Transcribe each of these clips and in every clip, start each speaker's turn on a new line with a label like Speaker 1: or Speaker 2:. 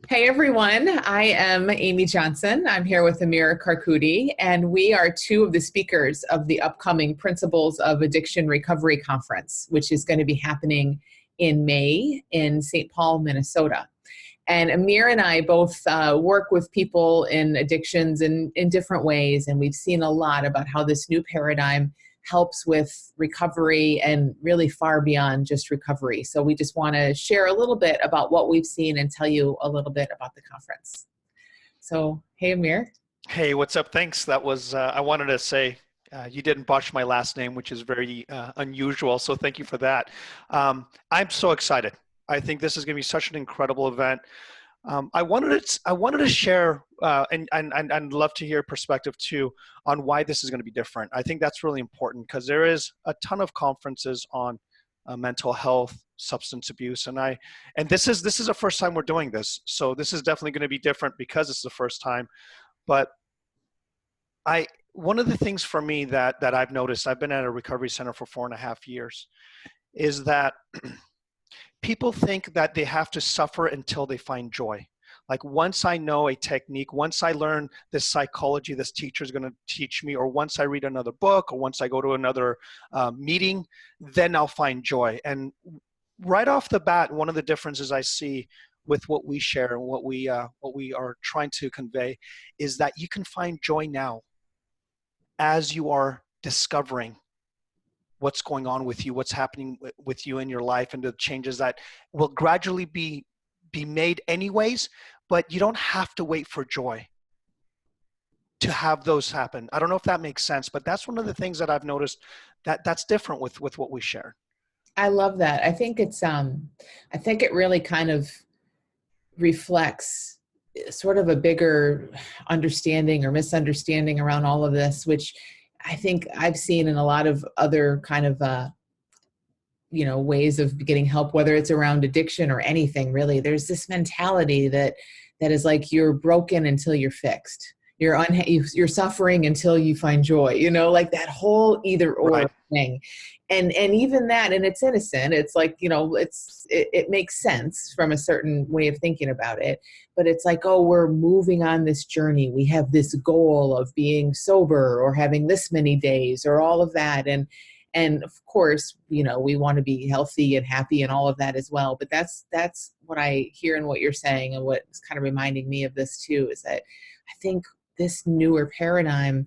Speaker 1: Hey everyone, I am Amy Johnson. I'm here with Amir Karkouti, and we are two of the speakers of the upcoming Principles of Addiction Recovery Conference, which is going to be happening in May in St. Paul, Minnesota. And Amir and I both work with people in addictions in different ways, and we've seen a lot about how this new paradigm helps with recovery and really far beyond just recovery. So we just want to share a little bit about what we've seen and tell you a little bit about the conference. So, hey, Amir.
Speaker 2: Hey, what's up? Thanks. That was, I wanted to say, you didn't botch my last name, which is very unusual. So thank you for that. I'm so excited. I think this is going to be such an incredible event. I wanted to share and love to hear perspective too on why this is going to be different. I think that's really important because there is a ton of conferences on mental health, substance abuse, and this is the first time we're doing this. So this is definitely going to be different because it's the first time. But one of the things for me that I've noticed, I've been at a recovery center for 4.5 years, is that people think that they have to suffer until they find joy. Like once I know a technique, once I learn this psychology this teacher is going to teach me, or once I read another book, or once I go to another meeting, then I'll find joy. And right off the bat, one of the differences I see with what we share and what we are trying to convey is that you can find joy now as you are discovering what's going on with you, what's happening with you in your life, and the changes that will gradually be made anyways, but you don't have to wait for joy to have those happen. I don't know if that makes sense, but that's one of the things that I've noticed that's different with what we share.
Speaker 1: I love that. I think it really kind of reflects sort of a bigger understanding or misunderstanding around all of this, which I think I've seen in a lot of other kind of ways of getting help, whether it's around addiction or anything really. There's this mentality that is like you're broken until you're fixed. You're suffering until you find joy, like that whole either or
Speaker 2: Right.
Speaker 1: thing. And even that, and it's innocent. It's like, it makes sense from a certain way of thinking about it. But it's like, oh, we're moving on this journey. We have this goal of being sober or having this many days or all of that. And of course, we want to be healthy and happy and all of that as well. But that's what I hear in what you're saying, and what's kind of reminding me of this too, is that I think this newer paradigm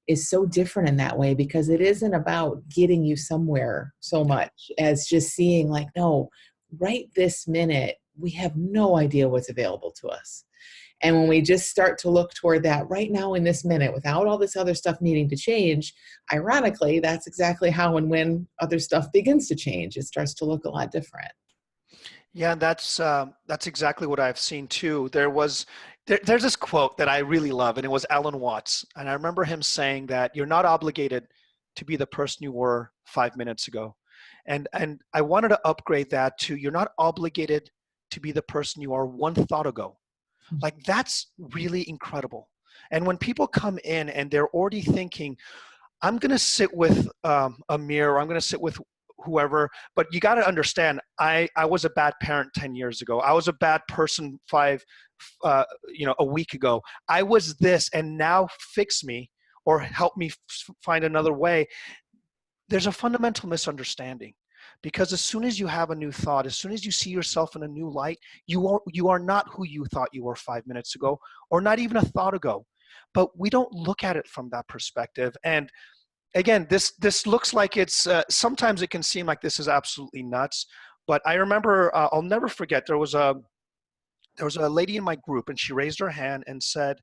Speaker 1: is so different in that way, because it isn't about getting you somewhere so much as just seeing like, no, right this minute, we have no idea what's available to us. And when we just start to look toward that right now in this minute, without all this other stuff needing to change, ironically, that's exactly how and when other stuff begins to change. It starts to look a lot different.
Speaker 2: Yeah, that's exactly what I've seen too. There's this quote that I really love, and it was Alan Watts. And I remember him saying that you're not obligated to be the person you were 5 minutes ago. And I wanted to upgrade that to you're not obligated to be the person you are one thought ago. Like that's really incredible. And when people come in and they're already thinking, I'm going to sit with Amir, or I'm going to sit with whoever, but you got to understand, I was a bad parent 10 years ago. I was a bad person a week ago. I was this, and now fix me or help me find another way. There's a fundamental misunderstanding, because as soon as you have a new thought, as soon as you see yourself in a new light, you are not who you thought you were 5 minutes ago, or not even a thought ago. But we don't look at it from that perspective. And again, this looks like it's sometimes it can seem like this is absolutely nuts. But I remember I'll never forget, there was a lady in my group, and she raised her hand and said,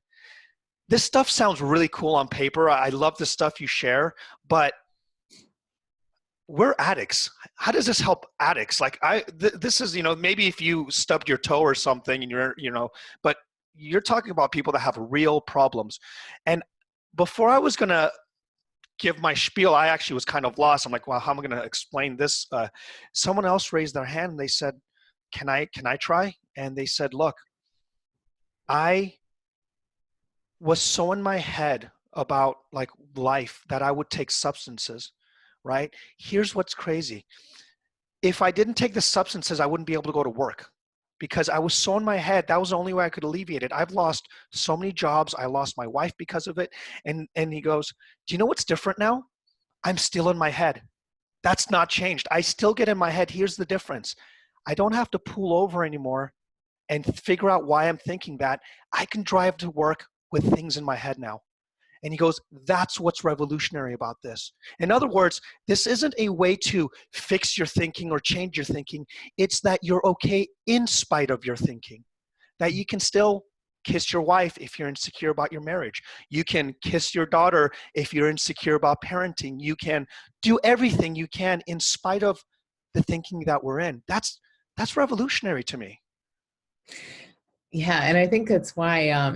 Speaker 2: "This stuff sounds really cool on paper. I love the stuff you share, but we're addicts. How does this help addicts? Like this is, maybe if you stubbed your toe or something and but you're talking about people that have real problems." And before I was going to give my spiel, I actually was kind of lost. I'm like, well, how am I going to explain this? Someone else raised their hand and they said, can I try? And they said, look, I was so in my head about like life that I would take substances, right? Here's what's crazy. If I didn't take the substances, I wouldn't be able to go to work. because I was so in my head. That was the only way I could alleviate it. I've lost so many jobs. I lost my wife because of it. And he goes, do you know what's different now? I'm still in my head. That's not changed. I still get in my head. Here's the difference. I don't have to pull over anymore and figure out why I'm thinking that. I can drive to work with things in my head now. And he goes, that's what's revolutionary about this. In other words, this isn't a way to fix your thinking or change your thinking. It's that you're okay in spite of your thinking. That you can still kiss your wife if you're insecure about your marriage. You can kiss your daughter if you're insecure about parenting. You can do everything you can in spite of the thinking that we're in. That's revolutionary to me.
Speaker 1: Yeah, and I think that's why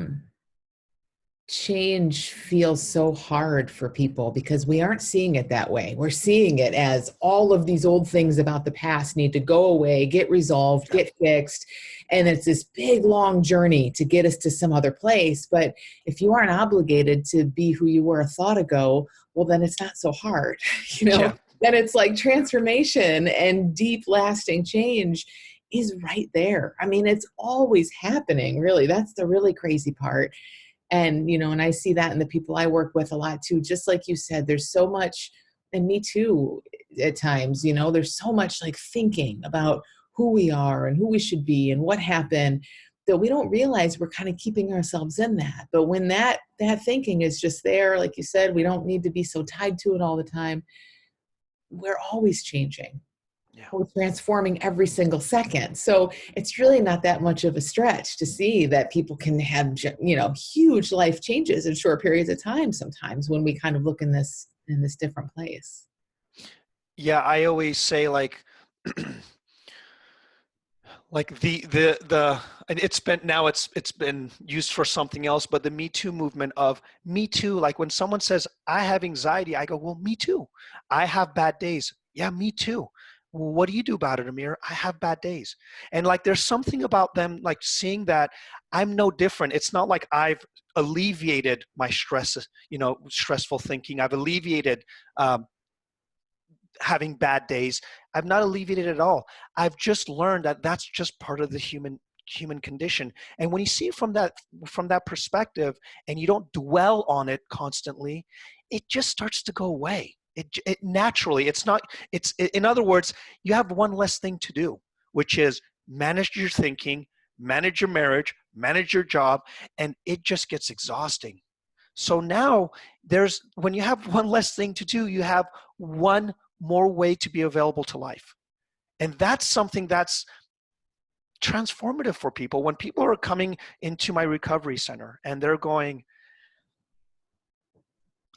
Speaker 1: change feels so hard for people, because we aren't seeing it that way. We're seeing it as all of these old things about the past need to go away, get resolved, get fixed. And it's this big, long journey to get us to some other place. But if you aren't obligated to be who you were a thought ago, well, then it's not so hard,
Speaker 2: Yeah.
Speaker 1: Then it's like transformation and deep lasting change is right there. I mean, it's always happening, really. That's the really crazy part. And, and I see that in the people I work with a lot too. Just like you said, there's so much, and me too at times, there's so much like thinking about who we are and who we should be and what happened, that we don't realize we're kind of keeping ourselves in that. But when that thinking is just there, like you said, we don't need to be so tied to it all the time. We're always changing.
Speaker 2: Yeah.
Speaker 1: We're transforming every single second. So it's really not that much of a stretch to see that people can have, huge life changes in short periods of time sometimes, when we kind of look in this different place.
Speaker 2: Yeah, I always say like like the and it's been used for something else, but the Me Too movement of me too. Like when someone says I have anxiety, I go, well, me too. I have bad days. Yeah, me too. Well, what do you do about it, Amir? I have bad days. And like there's something about them like seeing that I'm no different. It's not like I've alleviated my stress, stressful thinking. I've alleviated having bad days. I've not alleviated it at all. I've just learned that that's just part of the human condition. And when you see it from that perspective, and you don't dwell on it constantly, it just starts to go away. It naturally, in other words, you have one less thing to do, which is manage your thinking, manage your marriage, manage your job, and it just gets exhausting. So now when you have one less thing to do, you have one more way to be available to life. And that's something that's transformative for people. When people are coming into my recovery center and they're going,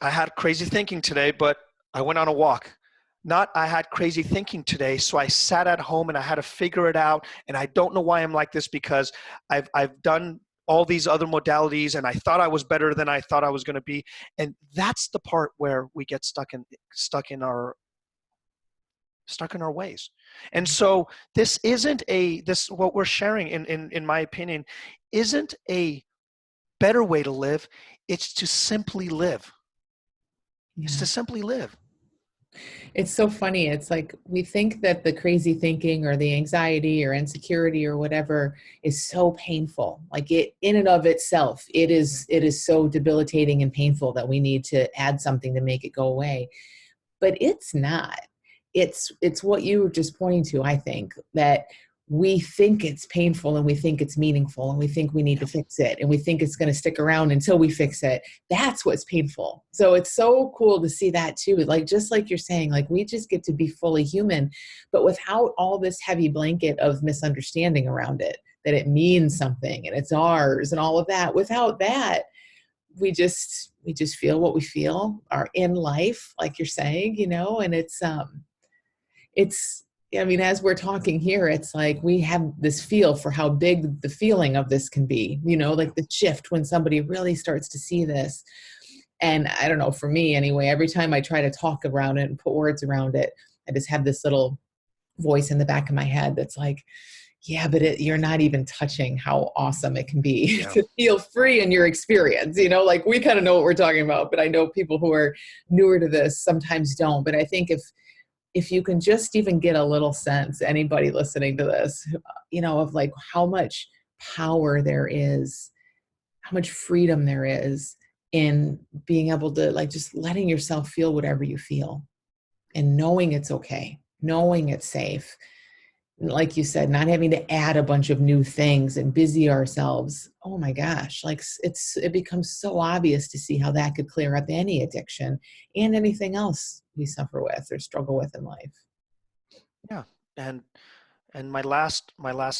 Speaker 2: I had crazy thinking today, but I went on a walk. Not I had crazy thinking today, so I sat at home and I had to figure it out. And I don't know why I'm like this, because I've done all these other modalities and I thought I was better than I thought I was going to be. And that's the part where we get stuck in our ways. And so this isn't what we're sharing in my opinion isn't a better way to live. It's to simply live. It's to simply live.
Speaker 1: It's so funny. It's like we think that the crazy thinking or the anxiety or insecurity or whatever is so painful. Like it in and of itself, it is so debilitating and painful that we need to add something to make it go away. But it's not. It's what you were just pointing to, I think, that we think it's painful and we think it's meaningful and we think we need to fix it and we think it's going to stick around until we fix it. That's what's painful. So it's so cool to see that too. Like, just like you're saying, like we just get to be fully human, but without all this heavy blanket of misunderstanding around it, that it means something and it's ours and all of that. Without that, we just feel what we feel are in life, like you're saying, and it's, I mean, as we're talking here, it's like we have this feel for how big the feeling of this can be, like the shift when somebody really starts to see this. And I don't know, for me anyway, every time I try to talk around it and put words around it, I just have this little voice in the back of my head that's like, yeah, but you're not even touching how awesome it can be to feel free in your experience. Like we kind of know what we're talking about, but I know people who are newer to this sometimes don't. But I think if if you can just even get a little sense, anybody listening to this, of like how much power there is, how much freedom there is in being able to, like, just letting yourself feel whatever you feel and knowing it's okay, knowing it's safe. Like you said, not having to add a bunch of new things and busy ourselves. Oh my gosh, like it becomes so obvious to see how that could clear up any addiction and anything else we suffer with or struggle with in life.
Speaker 2: Yeah. And my last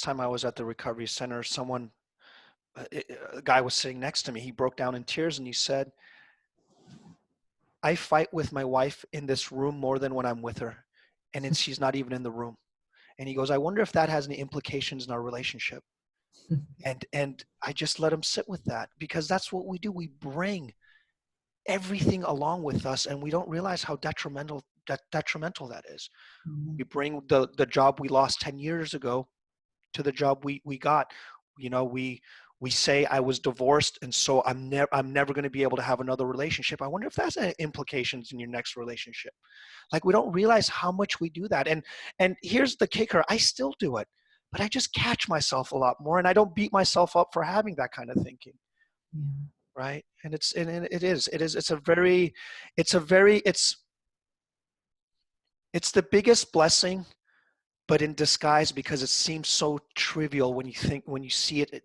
Speaker 2: time I was at the recovery center, a guy was sitting next to me. He broke down in tears and he said, I fight with my wife in this room more than when I'm with her. And she's not even in the room. And he goes, I wonder if that has any implications in our relationship. And I just let him sit with that, because that's what we do. We bring everything along with us, and we don't realize how detrimental that is.
Speaker 1: Mhm.
Speaker 2: We bring the job we lost 10 years ago to the job we got. We say I was divorced, and so I'm never going to be able to have another relationship. I wonder if that's implications in your next relationship. Like, we don't realize how much we do that. And here's the kicker: I still do it, but I just catch myself a lot more, and I don't beat myself up for having that kind of thinking.
Speaker 1: Yeah.
Speaker 2: Right? And it's the biggest blessing, but in disguise, because it seems so trivial when you see it,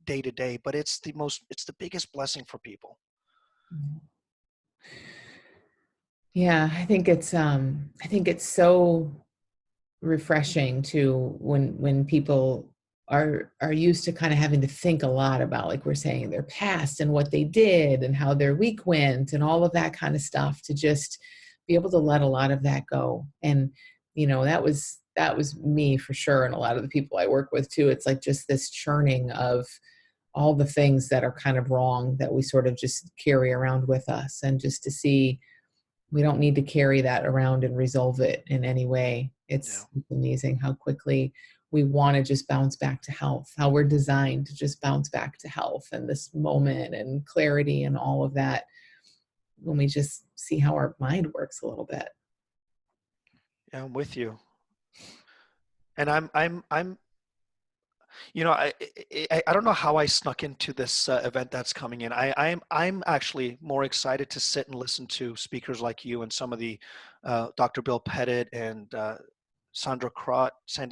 Speaker 2: day to day. But it's the biggest blessing for people.
Speaker 1: Yeah, I think it's so refreshing to when people are used to kind of having to think a lot about, like we're saying, their past and what they did and how their week went and all of that kind of stuff, to just be able to let a lot of that go. And that was me for sure, and a lot of the people I work with too. It's like just this churning of all the things that are kind of wrong that we sort of just carry around with us, and just to see we don't need to carry that around and resolve it in any way.
Speaker 2: Yeah.
Speaker 1: It's amazing how quickly we want to just bounce back to health, how we're designed to just bounce back to health and this moment and clarity and all of that, when we just see how our mind works a little bit.
Speaker 2: Yeah, I'm with you. And I'm I don't know how I snuck into this event that's coming in. I'm actually more excited to sit and listen to speakers like you and some of the Dr. Bill Pettit and Sandy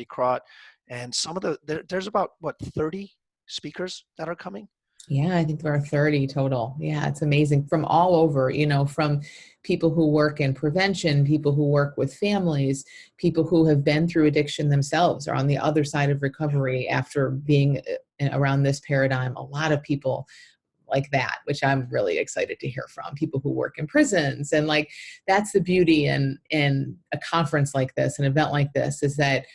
Speaker 2: Crott, and some of there's about what, 30 speakers that are coming.
Speaker 1: Yeah, I think there are 30 total. Yeah, it's amazing, from all over, from people who work in prevention, people who work with families, people who have been through addiction themselves or on the other side of
Speaker 2: Yeah.
Speaker 1: recovery after being around this paradigm. A lot of people like that, which I'm really excited to hear from. People who work in prisons, and like that's the beauty in a conference like this, an event like this, is that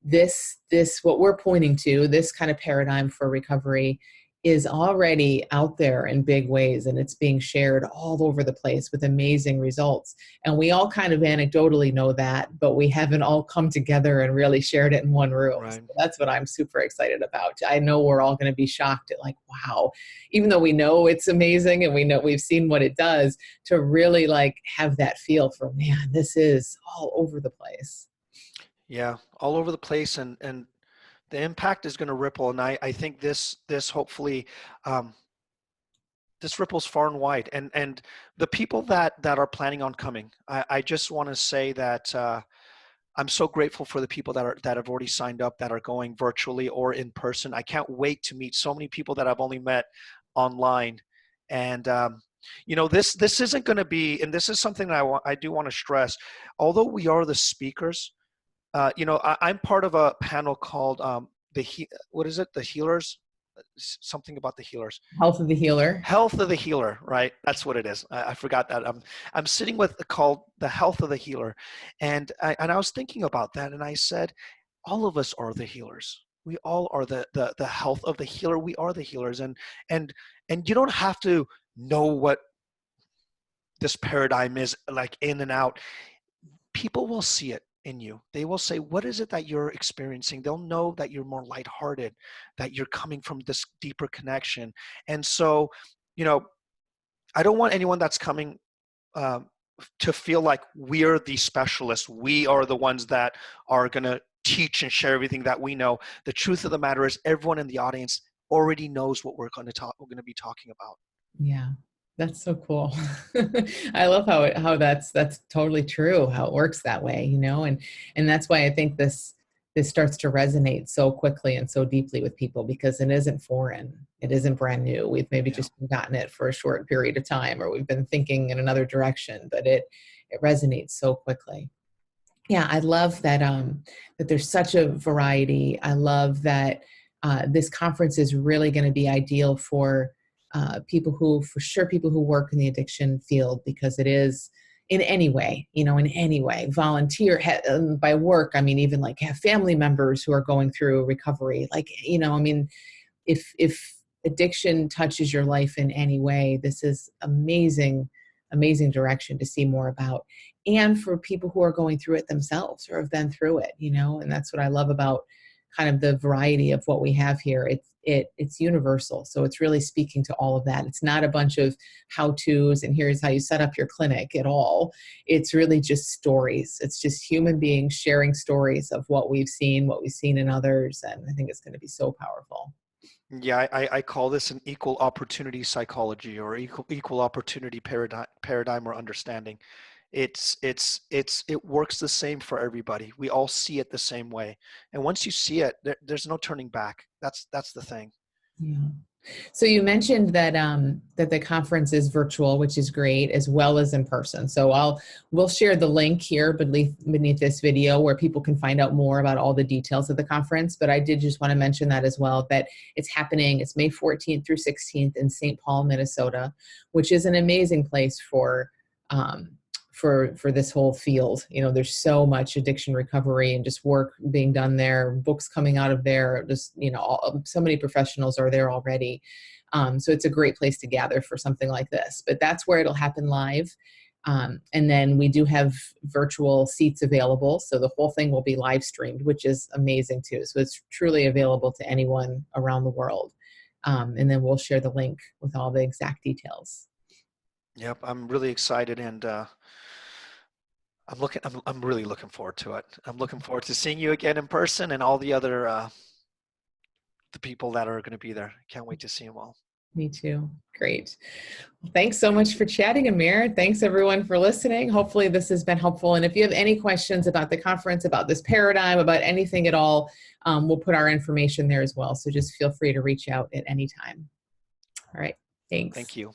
Speaker 1: this what we're pointing to, this kind of paradigm for recovery, is already out there in big ways, and it's being shared all over the place with amazing results. And we all kind of anecdotally know that, but we haven't all come together and really shared it in one room. So
Speaker 2: Right.
Speaker 1: that's what I'm super excited about. I know we're all going to be shocked at, like, wow, even though we know it's amazing and we know we've seen what it does, to really like have that feel for, man, this is all over the place.
Speaker 2: Yeah, all over the place, and the impact is going to ripple. And I think this hopefully, um, this ripples far and wide. And the people that are planning on coming, I just want to say that I'm so grateful for the people that have already signed up, that are going virtually or in person. I can't wait to meet so many people that I've only met online. And this isn't going to be, and this is something that I do want to stress. Although we are the speakers, I'm part of a panel called what is it? The healers, something about the healers.
Speaker 1: Health of the healer.
Speaker 2: Health of the healer, right? That's what it is. I forgot that. I'm sitting with called the health of the healer, and I was thinking about that, and I said, all of us are the healers. We all are the health of the healer. We are the healers, and and you don't have to know what this paradigm is like in and out. People will see it in you. They will say, what is it that you're experiencing? They'll know that you're more lighthearted, that you're coming from this deeper connection. And so, you know, I don't want anyone that's coming to feel like we're the specialists. We are the ones that are going to teach and share everything that we know. The truth of the matter is everyone in the audience already knows what we're going to be talking about.
Speaker 1: Yeah, that's so cool. I love how that's totally true, how it works that way, you know, and that's why I think this starts to resonate so quickly and so deeply with people, because it isn't foreign. It isn't brand new. We've maybe just forgotten it for a short period of time, or we've been thinking in another direction, but it resonates so quickly. Yeah, I love that that there's such a variety. I love that this conference is really going to be ideal for people who, for sure, people who work in the addiction field, because it is in any way, you know, in any way, volunteer by work. I mean, even like have family members who are going through recovery. Like, you know, I mean, if addiction touches your life in any way, this is amazing direction to see more about. And for people who are going through it themselves or have been through it, you know, and that's what I love about kind of the variety of what we have here. It's universal. So it's really speaking to all of that. It's not a bunch of how-tos and here's how you set up your clinic at all. It's really just stories. It's just human beings sharing stories of what we've seen in others. And I think it's going to be so powerful.
Speaker 2: Yeah, I call this an equal opportunity psychology, or equal opportunity paradigm or understanding. It works the same for everybody. We all see it the same way, and once you see it, there's no turning back. That's the thing.
Speaker 1: Yeah. So you mentioned that that the conference is virtual, which is great, as well as in person. So we'll share the link here beneath this video where people can find out more about all the details of the conference. But I did just want to mention that as well, that it's happening. It's May 14th through 16th in St. Paul, Minnesota, which is an amazing place um, for this whole field. You know, there's so much addiction recovery and just work being done there, books coming out of there, just, you know, so many professionals are there already. So it's a great place to gather for something like this, but that's where it'll happen live. And then we do have virtual seats available. So the whole thing will be live streamed, which is amazing too. So it's truly available to anyone around the world. And then we'll share the link with all the exact details.
Speaker 2: Yep, I'm really excited, and I'm really looking forward to it. I'm looking forward to seeing you again in person, and all the other the people that are going to be there. Can't wait to see them all.
Speaker 1: Me too. Great. Well, thanks so much for chatting, Amir. Thanks everyone for listening. Hopefully this has been helpful. And if you have any questions about the conference, about this paradigm, about anything at all, we'll put our information there as well. So just feel free to reach out at any time. All right. Thanks.
Speaker 2: Thank you.